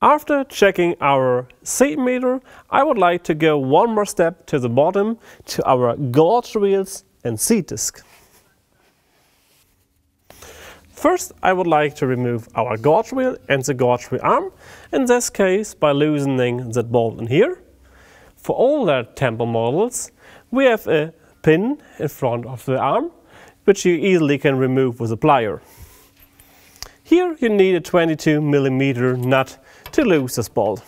After checking our seat meter, I would like to go one more step to the bottom to our gauge wheels and seat disc. First, I would like to remove our gauge wheel and the gauge wheel arm, in this case by loosening that bolt in here. For older temple models, we have a pin in front of the arm, which you easily can remove with a plier. Here you need a 22mm nut to loose this bolt.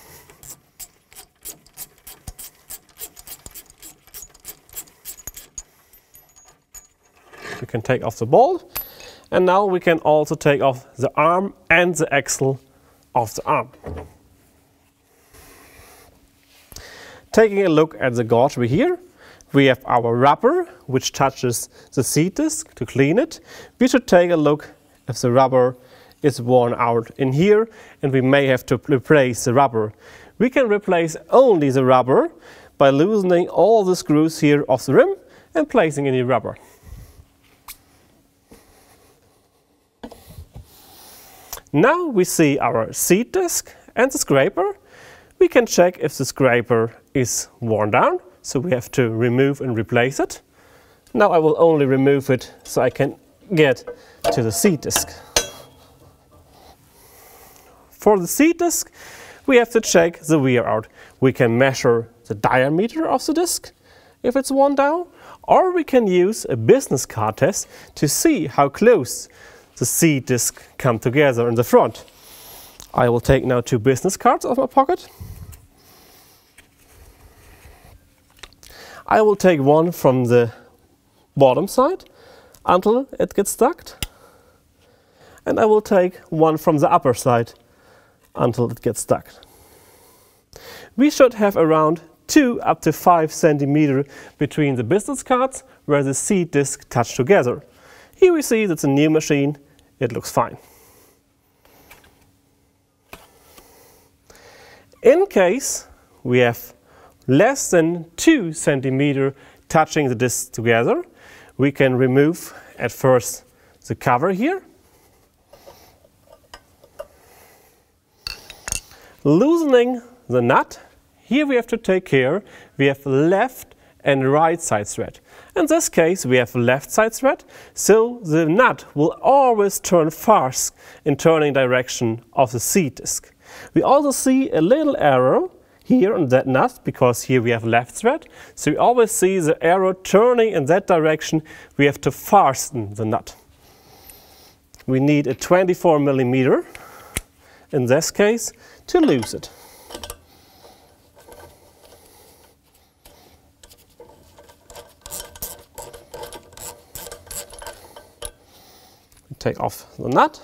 We can take off the bolt. And now we can also take off the arm and the axle of the arm. Taking a look at the gauge wheel here, we have our rubber which touches the seat disc to clean it. We should take a look if the rubber is worn out in here and we may have to replace the rubber. We can replace only the rubber by loosening all the screws here of the rim and placing any rubber. Now we see our seat disc and the scraper. We can check if the scraper is worn down, so we have to remove and replace it. Now I will only remove it so I can get to the seat disc. For the seat disc, we have to check the wear out. We can measure the diameter of the disc if it's worn down, or we can use a business card test to see how close the seat disc come together in the front. I will take now 2 business cards out of my pocket. I will take one from the bottom side until it gets stuck. And I will take one from the upper side until it gets stuck. We should have around 2 up to 5 centimeters between the business cards where the seat disc touch together. Here we see that's a new machine. It looks fine. In case we have less than 2 centimeters touching the discs together, we can remove at first the cover here. Loosening the nut, here we have to take care, we have left and right side thread. In this case we have left side thread, so the nut will always turn fast in turning direction of the seat disc. We also see a little arrow here on that nut because here we have left thread, so we always see the arrow turning in that direction. We have to fasten the nut. We need a 24mm in this case to loose it. Take off the nut,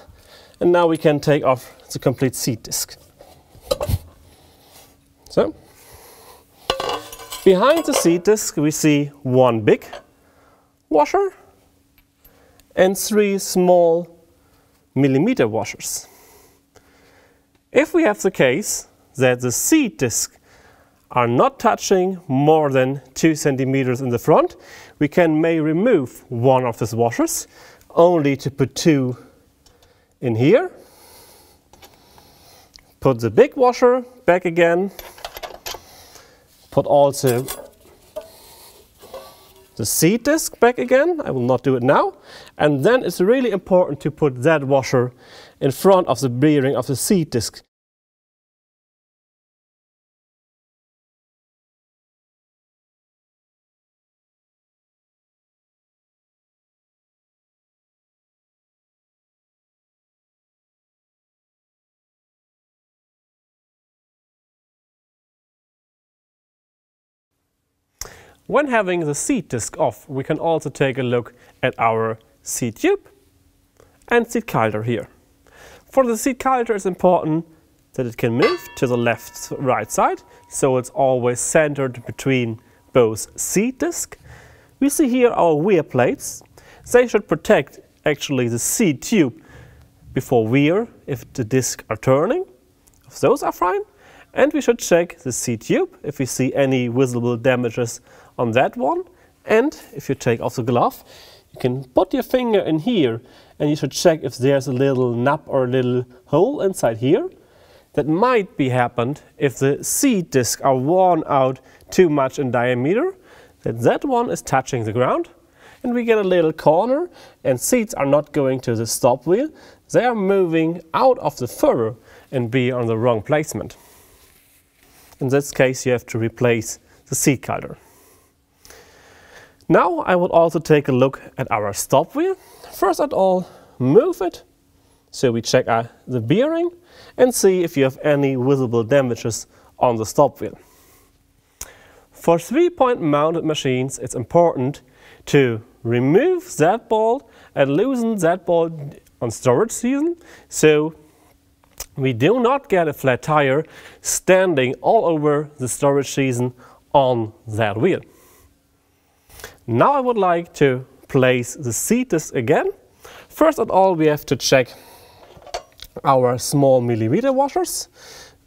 and now we can take off the complete seat disc. So, behind the seat disc we see one big washer and 3 small millimeter washers. If we have the case that the seat disc are not touching more than 2 centimeters in the front, we may remove one of these washers, only to put 2 in here. Put the big washer back again. Put also the seat disc back again. I will not do it now. And then it's really important to put that washer in front of the bearing of the seat disc. When having the seat disc off, we can also take a look at our seat tube and seat coulter here. For the seat coulter, it's important that it can move to the left-right side, so it's always centered between both seat disc. We see here our wear plates. They should protect actually the seat tube before wear if the discs are turning. If those are fine. And we should check the seat tube if we see any visible damages on that one. And if you take off the glove, you can put your finger in here and you should check if there's a little nub or a little hole inside here. that might be happened if the seat discs are worn out too much in diameter, that one is touching the ground, and we get a little corner, and seats are not going to the stop wheel, they are moving out of the furrow and be on the wrong placement. In this case, you have to replace the seat coulter. Now I would also take a look at our stop wheel. First of all, move it, so we check the bearing and see if you have any visible damages on the stop wheel. For 3-point mounted machines, it's important to remove that bolt and loosen that bolt on storage season, so we do not get a flat tire standing all over the storage season on that wheel. Now I would like to place the seat disc again. First of all, we have to check our small millimeter washers.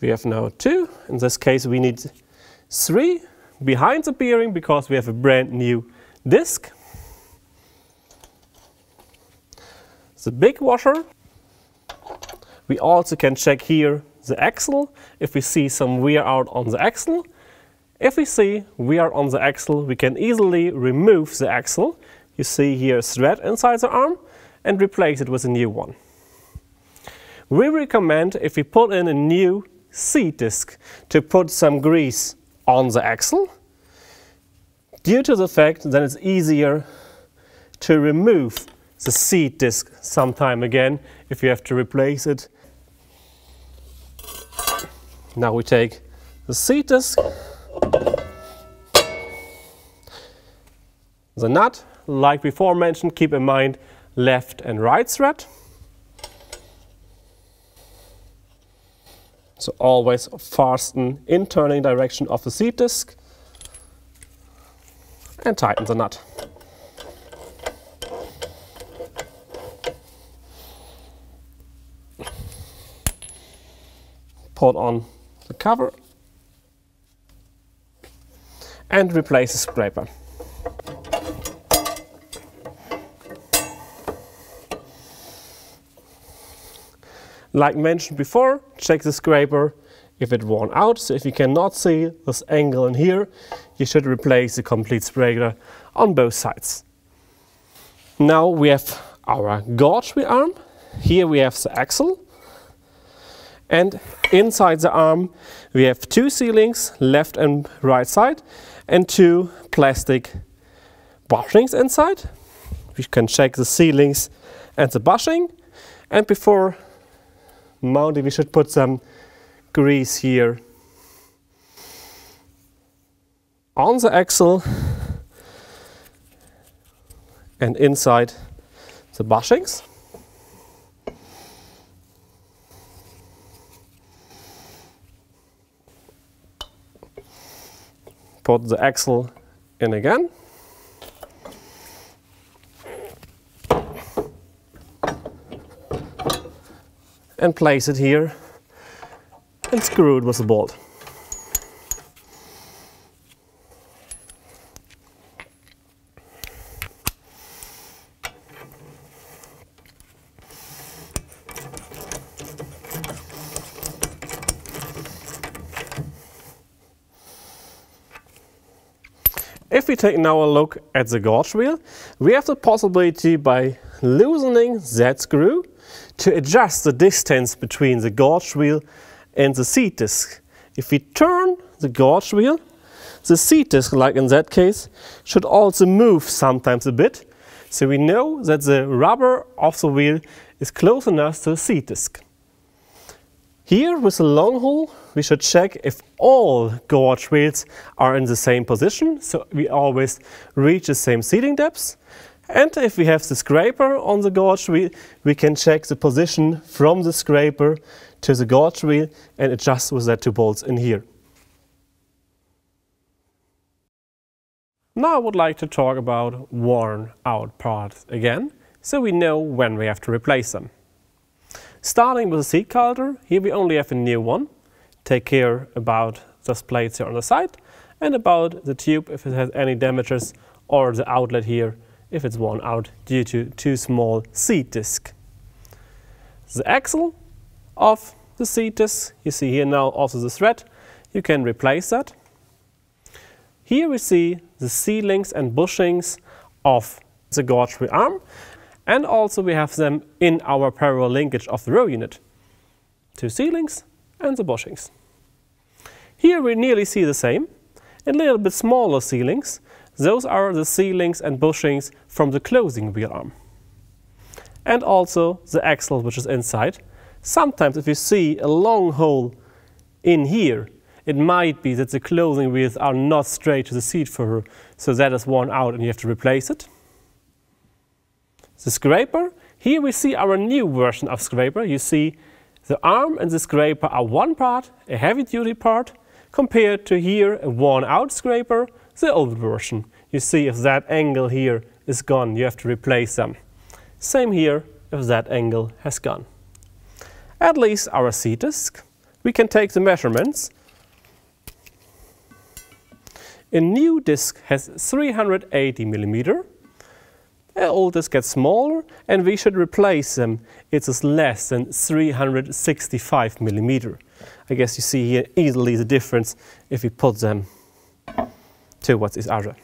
We have now 2. In this case, we need 3 behind the bearing because we have a brand new disc. The big washer. We also can check here the axle if we see some wear out on the axle. If we see wear on the axle, we can easily remove the axle. You see here a thread inside the arm and replace it with a new one. We recommend, if we put in a new seat disc, to put some grease on the axle, due to the fact that it's easier to remove the seat disc sometime again if you have to replace it. Now we take the seat disc, the nut, like before mentioned, keep in mind left and right thread. So always fasten in turning direction of the seat disc and tighten the nut. Put on the cover and replace the scraper. Like mentioned before, check the scraper if it worn out. So if you cannot see this angle in here, you should replace the complete scraper on both sides. Now we have our gauge wheel arm. Here we have the axle. And inside the arm we have 2 sealings, left and right side, and 2 plastic bushings inside. We can check the sealings and the bushing. And before mounting, we should put some grease here on the axle and inside the bushings. Put the axle in again. And place it here and screw it with the bolt. If we take now a look at the gauge wheel, we have the possibility by loosening that screw to adjust the distance between the gauge wheel and the seat disc. If we turn the gauge wheel, the seat disc, like in that case, should also move sometimes a bit, so we know that the rubber of the wheel is close enough to the seat disc. Here with the long hole, we should check if all gauge wheels are in the same position, so we always reach the same seating depth. And if we have the scraper on the gauge wheel, we can check the position from the scraper to the gauge wheel and adjust with that 2 bolts in here. Now I would like to talk about worn out parts again, so we know when we have to replace them. Starting with the seat coulter, here we only have a new one. Take care about those plates here on the side and about the tube if it has any damages, or the outlet here if it's worn out due to too small seat disc. The axle of the seat disc. You see here now also the thread. You can replace that. Here we see the C-links and bushings of the gauge arm, and also we have them in our parallel linkage of the row unit. 2 C-links and the bushings. Here we nearly see the same. In a little bit smaller C-links, those are the C-links and bushings from the closing wheel arm. And also the axle which is inside. Sometimes if you see a long hole in here, it might be that the closing wheels are not straight to the seat furrow, so that is worn out and you have to replace it. The scraper, here we see our new version of scraper. You see the arm and the scraper are one part, a heavy duty part, compared to here a worn out scraper, the old version. You see if that angle here is gone, you have to replace them. Same here if that angle has gone. At least our seat disc. We can take the measurements. A new disc has 380 mm. An old disc gets smaller and we should replace them. It is less than 365 mm. I guess you see here easily the difference if we put them towards each other.